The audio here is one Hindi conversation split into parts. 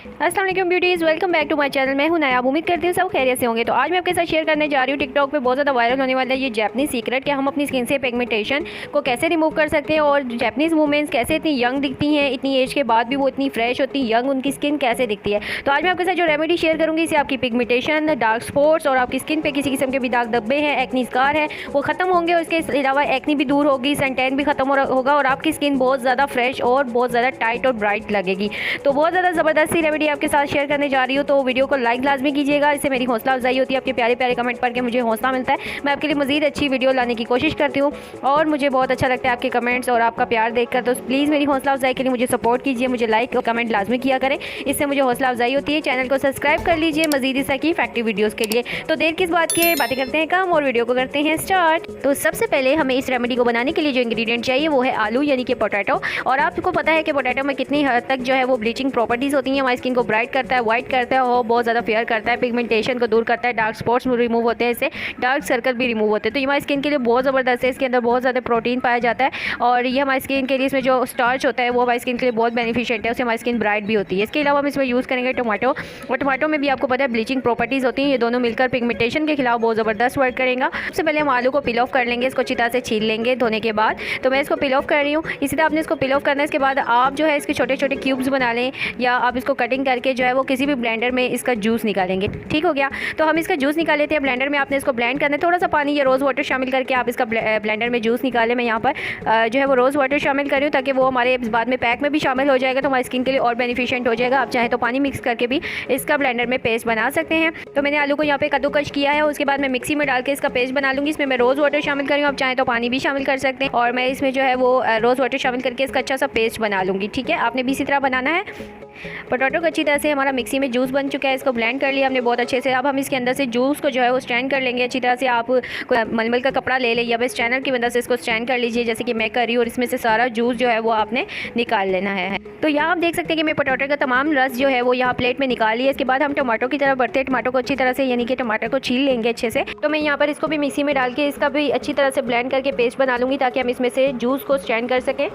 अस्सलाम वालेकुम beauties, welcome back to my channel. मैं हूं नायाब। उम्मीद करती हूँ सब खैरियत से होंगे। तो आज मैं आपके साथ शेयर करने जा रही हूँ टिकटॉक पे बहुत ज़्यादा वायरल होने वाला है ये जैपनीज़ सीक्रेट कि हम अपनी स्किन से पिगमेंटेशन को कैसे रिमूव कर सकते हैं और जैपनीज़ वुमेन्स कैसे इतनी यंग दिखती हैं, इतनी एज के बाद भी वो इतनी फ्रेश होती है, यंग उनकी स्किन कैसे दिखती है। तो आज मैं आपके साथ जो रेमेडी शेयर करूँगी इससे आपकी पिगमेंटेशन, डार्क स्पॉट्स और आपकी स्किन पर किसी किस्म के भी दाग धब्बे हैं, एक्नी स्कार है, वो खत्म होंगे। और इसके अलावा एक्नी भी दूर होगी, सन टैन भी खत्म होगा और आपकी स्किन बहुत ज़्यादा फ्रेश और बहुत ज़्यादा टाइट और ब्राइट लगेगी। तो बहुत ज़्यादा ज़बरदस्त सी रेमेडी आपके साथ शेयर करने जा रही हूँ। तो वीडियो को लाइक लाजमी कीजिएगा, इससे मेरी हौसला अफजाई होती है। आपके प्यारे प्यारे कमेंट पढ़ के मुझे हौसला मिलता है, मैं आपके लिए मजीद अच्छी वीडियो लाने की कोशिश करती हूँ और मुझे बहुत अच्छा लगता है आपके कमेंट्स और आपका प्यार देखकर। तो प्लीज़ मेरी हौसला अफजाई के लिए मुझे सपोर्ट कीजिए, मुझे लाइक और कमेंट लाजमी किया करें, इससे मुझे हौसला अफजाई होती है। चैनल को सब्सक्राइब कर लीजिए मजीद इस तरह की इफेक्टिव वीडियोज़ के लिए। तो देर किस बात की, बातें करते हैं कम और वीडियो को करते हैं स्टार्ट। तो सबसे पहले हमें इस रेमेडी को बनाने के लिए जो इंग्रेडिएंट चाहिए वो है आलू यानी कि पोटैटो। और आपको पता है कि पोटैटो में कितनी हद तक जो है वो ब्लीचिंग प्रॉपर्टीज़ होती हैं, हमारी स्किन को ब्राइट करता है, वाइट करता है और बहुत ज़्यादा फेयर करता है, पिगमेंटेशन को दूर करता है, डार्क स्पॉट्स रिमूव होते हैं, इससे डार्क सर्कल भी रिमूव होते हैं। तो ये हमारी स्किन के लिए बहुत ज़बरदस्त है, इसके अंदर बहुत ज़्यादा प्रोटीन पाया जाता है और ये हमारी स्किन के लिए इसमें जो स्टार्च होता है वो हमारी स्किन के लिए बहुत बेनिफिशिएंट है, उससे हमारी स्किन ब्राइट भी होती है। इसके अलावा हम इसमें यूज़ करेंगे टोमेटो, और टोमेटो में भी आपको पता है ब्लीचिंग प्रॉपर्टीज़ होती हैं, ये दोनों मिलकर पिगमेंटेशन के खिलाफ बहुत ज़बरदस्त वर्क करेगा। सबसे पहले हम आलू को पिल ऑफ कर लेंगे, इसको अच्छी तरह से छील लेंगे धोने के बाद। तो मैं इसको पिल ऑफ कर रही हूँ, इसी तरह आपने इसको पिल ऑफ करना है। इसके बाद आप जो है इसके छोटे छोटे क्यूब्स बना लें या आप इसको कटिंग करके जो है वो किसी भी ब्लेंडर में इसका जूस निकालेंगे। ठीक हो गया, तो हम इसका जूस निकाल लेते हैं। ब्लेंडर में आपने इसको ब्लेंड करना है, थोड़ा सा पानी या रोज़ वाटर शामिल करके आप इसका ब्लेंडर में जूस निकालें। मैं यहाँ पर जो है वो रोज़ वाटर शामिल कर रही हूँ ताकि वो हमारे बाद में पैक में भी शामिल हो जाएगा, तो हमारी स्किन के लिए और बेनिफिशिएंट हो जाएगा। आप चाहे तो पानी मिक्स करके भी इसका ब्लेंडर में पेस्ट बना सकते हैं। तो मैंने आलू को यहाँ पे कद्दूकश किया है, उसके बाद मैं मिक्सी में डाल के इसका पेस्ट बना लूँगी। इसमें मैं रोज़ वाटर शामिल कर रही हूँ, आप चाहे तो पानी भी शामिल कर सकते हैं और मैं इसमें जो है वो रोज़ वाटर शामिल करके इसका अच्छा सा पेस्ट बना लूँगी। ठीक है, आपने भी इसी तरह बनाना है। पोटैटो को अच्छी तरह से हमारा मिक्सी में जूस बन चुका है, इसको ब्लेंड कर लिया हमने बहुत अच्छे से। अब हम इसके अंदर से जूस को जो है वो स्ट्रेन कर लेंगे अच्छी तरह से। आप मलमल का कपड़ा ले लें या बस स्ट्रेनर की मदद से इसको स्ट्रेन कर लीजिए जैसे कि मैं कर रही हूँ, और इसमें से सारा जूस जो है वो आपने निकाल लेना है। तो यहाँ आप देख सकते हैं कि मैं पोटैटो का तमाम रस जो है वो यहाँ प्लेट में निकाल लिया। इसके बाद हम टमाटो की तरफ बढ़ते हैं, टमाटो को अच्छी तरह से यानी कि टमाटर को छील लेंगे अच्छे से। तो मैं यहाँ पर इसको भी मिक्सी में डाल के इसका भी अच्छी तरह से ब्लेंड करके पेस्ट बना लूँगी ताकि हम इसमें से जूस को स्ट्रेन कर सकें।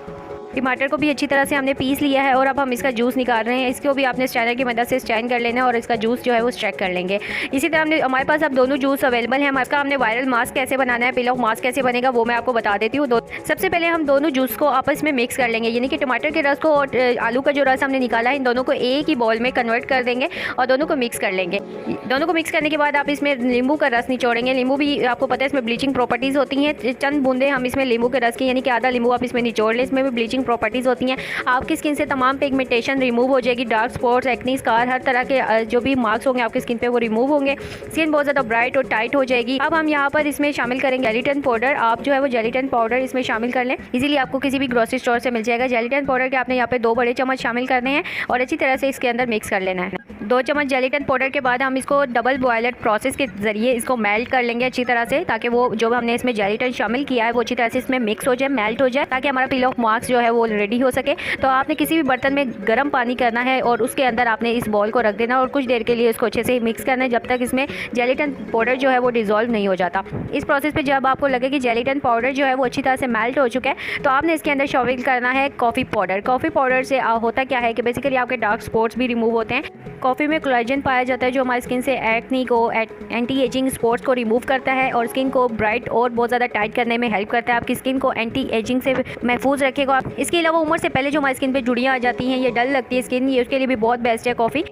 टमाटर को भी अच्छी तरह से हमने पीस लिया है और अब हम इसका जूस निकाल रहे हैं। इसको भी आपने स्ट्रेनर की मदद से स्ट्रेन कर लेना है और इसका जूस जो है वो स्ट्रैक कर लेंगे। इसी तरह हमारे पास अब दोनों जूस अवेलेबल हैं। इसका हमने वायरल मास्क कैसे बनाना है, पिल ऑफ मास्क कैसे बनेगा वो मैं आपको बता देती हूँ। सबसे पहले हम दोनों जूस को आपस में मिक्स कर लेंगे, यानी कि टमाटर के रस को और आलू का जो रस हमने निकाला है इन दोनों को एक ही बॉल में कन्वर्ट कर देंगे और दोनों को मिक्स कर लेंगे। दोनों को मिक्स करने के बाद आप इसमें नींबू का रस निचोड़ेंगे। नींबू भी आपको पता है इसमें ब्लीचिंग प्रॉपर्टीज़ होती हैं, चंद बूंदे हम इसमें नींबू के रस की यानी कि आधा नींबू आप इसमें निचोड़ लें, इसमें भी ब्लीचिंग प्रॉपर्टीज़ होती हैं। आपकी स्किन से तमाम पिगमेंटेशन रिमूव हो जाएगी, डार्क स्पॉट्स, एक्नी स्कार, हर तरह के जो भी मार्क्स होंगे आपकी स्किन पे वो रिमूव होंगे, स्किन बहुत ज़्यादा ब्राइट और टाइट हो जाएगी। अब हम यहाँ पर इसमें शामिल करेंगे जेलिटन पाउडर। आप जो है वो जेलिटन पाउडर इसमें शामिल कर लें, इजीली आपको किसी भी ग्रोसरी स्टोर से मिल जाएगा। जेलिटन पाउडर के आपने यहाँ पे 2 बड़े चम्मच शामिल करने हैं और अच्छी तरह से इसके अंदर मिक्स कर लेना है। 2 चम्मच जेलिटन पाउडर के बाद हम इसको डबल बॉयलर प्रोसेस के जरिए इसको मेल्ट कर लेंगे अच्छी तरह से, ताकि वो जो हमने इसमें जेलिटन शामिल किया है वो अच्छी तरह से इसमें मिक्स हो जाए, मेल्ट हो जाए, ताकि हमारा पिल ऑफ मास्क जो है वो रेडी हो सके। तो आपने किसी भी बर्तन में गर्म पानी करना है और उसके अंदर आपने इस बॉल को रख देना और कुछ देर के लिए इसको अच्छे से मिक्स करना है जब तक इसमें जेलिटन पाउडर जो है वो डिज़ोल्व नहीं हो जाता। इस प्रोसेस पे जब आपको लगे कि जेलिटन पाउडर जो है वो अच्छी तरह से मेल्ट हो चुका है तो आपने इसके अंदर शामिल करना है कॉफ़ी पाउडर। कॉफ़ी पाउडर से होता क्या है कि बेसिकली आपके डार्क स्पॉट्स भी रिमूव होते हैं। कॉफ़ी में कोलेजन पाया जाता है जो हमारी स्किन से एक्नी को, एंटी एजिंग स्पॉट्स को रिमूव करता है और स्किन को ब्राइट और बहुत ज़्यादा टाइट करने में हेल्प करता है, आपकी स्किन को एंटी एजिंग से महफूज रखेगा। इसके अलावा उम्र से पहले जो हमारी स्किन पे झुर्रियाँ आ जाती हैं, ये डल लगती है स्किन, ये उसके लिए भी बहुत बेस्ट है कॉफ़ी।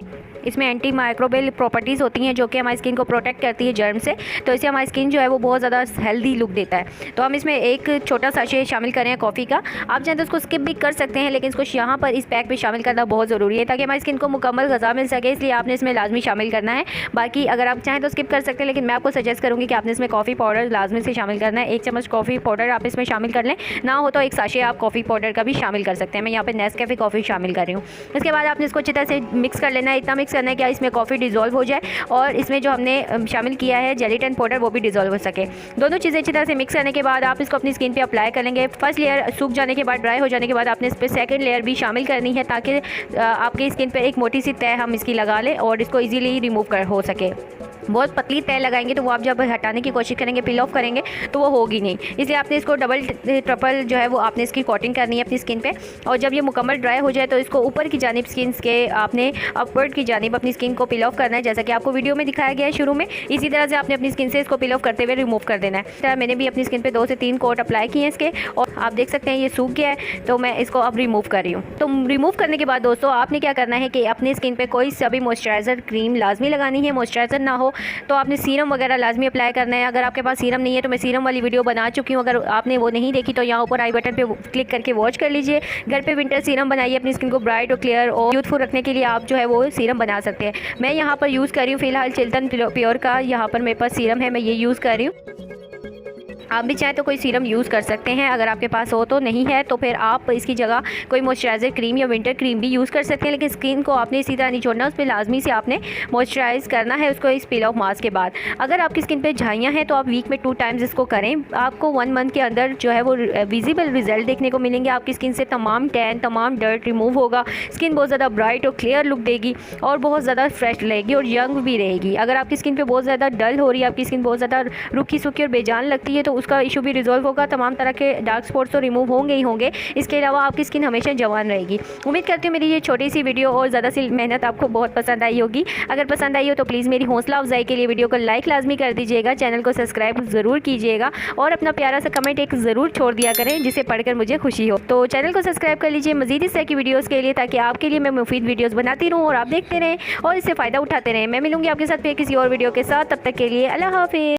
इसमें एंटी माइक्रोबियल प्रॉपर्टीज़ होती हैं जो कि हमारी स्किन को प्रोटेक्ट करती है जर्म से, तो इससे हमारी स्किन जो है वो बहुत ज़्यादा हेल्दी लुक देता है। तो हम इसमें एक छोटा साशे शामिल करें कॉफ़ी का। आप चाहें तो उसको स्किप भी कर सकते हैं, लेकिन इसको यहाँ पर इस पैक में शामिल करना बहुत ज़रूरी है ताकि हमारी स्किन को मुकम्मल ग़िज़ा मिल सके, इसलिए आपने इसमें लाजमी शामिल करना है। बाकी अगर आप चाहें तो स्किप कर सकते हैं, लेकिन मैं आपको सजेस्ट करूँगी कि आपने इसमें कॉफ़ी पाउडर लाजमी से शामिल करना है। 1 चम्मच कॉफ़ी पाउडर आप इसमें शामिल कर लें, ना हो तो एक साशे आप कॉफ़ी पाउडर का भी शामिल कर सकते हैं। मैं यहाँ पर नेस्कैफ़े कॉफ़ी शामिल कर रही हूँ। इसके बाद आपने इसको अच्छी तरह से मिक्स कर लेना है, इतना मिक्स करना है कि इसमें कॉफ़ी डिज़ोल्व हो जाए और इसमें जो हमने शामिल किया है जेलिटन पाउडर वो भी डिज़ोल्व हो सके। दोनों चीज़ें अच्छी तरह से मिक्स करने के बाद आप इसको अपनी स्किन पे अप्लाई कर लेंगे। फर्स्ट लेयर सूख जाने के बाद, ड्राई हो जाने के बाद आपने इस पर सेकंड लेयर भी शामिल करनी है ताकि आपकी स्किन पे एक मोटी सी तह हम इसकी लगा लें और इसको ईजीली रिमूव हो सके। बहुत पतली तय लगाएंगे तो वो आप जब हटाने की कोशिश करेंगे, पील ऑफ करेंगे तो वो होगी नहीं। इसलिए आपने इसको डबल ट्रिपल जो है वो आपने इसकी कोटिंग करनी है अपनी स्किन पे। और जब ये मुकम्मल ड्राई हो जाए तो इसको ऊपर की जानिब स्किन के आपने अपवर्ड की जानिब अपनी स्किन को पील ऑफ करना है, जैसा कि आपको वीडियो में दिखाया गया है शुरू में। इसी तरह से आपने अपनी स्किन से इसको पील ऑफ करते हुए रिमूव कर देना है। इस तरह मैंने भी अपनी स्किन पर 2 से 3 कोट अप्लाई किए हैं इसके, और आप देख सकते हैं ये सूख गया है। तो मैं इसको अब रिमूव कर रही हूँ। तो रिमूव करने के बाद दोस्तों आपने क्या करना है कि अपनी स्किन पे कोई सा भी मॉइस्चराइज़र क्रीम लाजमी लगानी है। मॉइस्चराइज़र ना हो तो आपने सीरम वगैरह लाजमी अप्लाई करना है। अगर आपके पास सीरम नहीं है तो मैं सीरम वाली वीडियो बना चुकी हूँ, अगर आपने वो नहीं देखी तो यहाँ ऊपर आई बटन पे क्लिक करके वॉच कर लीजिए। घर पे विंटर सीरम बनाइए, अपनी स्किन को ब्राइट और क्लियर और यूथफुल रखने के लिए आप जो है वो सीरम बना सकते हैं। मैं यहाँ पर यूज़ कर रही हूँ फिलहाल चिल्टन प्योर का, यहाँ पर मेरे पास सीरम है, मैं ये यूज़ कर रही हूँ। आप भी चाहें तो कोई सीरम यूज़ कर सकते हैं, अगर आपके पास हो तो। नहीं है तो फिर आप इसकी जगह कोई मॉइस्चराइज़र क्रीम या विंटर क्रीम भी यूज़ कर सकते हैं। लेकिन स्किन को आपने इसी तरह नहीं छोड़ना, उस पर लाजमी से आपने मॉइस्चराइज़ करना है उसको इस पील ऑफ मास्क के बाद। अगर आपकी स्किन पे झाइयाँ हैं तो आप वीक में 2 टाइम्स इसको करें। आपको 1 मंथ के अंदर जो है वो विजिबल रिजल्ट देखने को मिलेंगे। आपकी स्किन से तमाम टैन, तमाम डर्ट रिमूव होगा। स्किन बहुत ज़्यादा ब्राइट और क्लियर लुक देगी और बहुत ज़्यादा फ्रेश रहेगी और यंग भी रहेगी। अगर आपकी स्किन पर बहुत ज़्यादा डल हो रही है, आपकी स्किन बहुत ज़्यादा रुखी सूखी और बेजान लगती है, तो उसका इशू भी रिजॉल्व होगा। तमाम तरह के डार्क स्पॉट्स तो रिमूव होंगे ही होंगे। इसके अलावा आपकी स्किन हमेशा जवान रहेगी। उम्मीद करती हूँ मेरी ये छोटी सी वीडियो और ज़्यादा सी मेहनत आपको बहुत पसंद आई होगी। अगर पसंद आई हो तो प्लीज़ मेरी हौसला अफजाई के लिए वीडियो को लाइक लाजमी कर दीजिएगा, चैनल को सब्सक्राइब ज़रूर कीजिएगा और अपना प्यारा सा कमेंट एक ज़रूर छोड़ दिया करें जिसे पढ़कर मुझे खुशी हो। तो चैनल को सब्सक्राइब कर लीजिए मज़ीद इस तरह की वीडियोज़ के लिए, ताकि आपके लिए मैं मुफीद वीडियोज़ बनाती रहूँ और आप देखते रहें और इससे फ़ायदा उठाते रहें। मैं मिलूँगी आपके साथ फिर किसी और वीडियो के साथ, तब तक के लिए अल्लाह हाफिज़।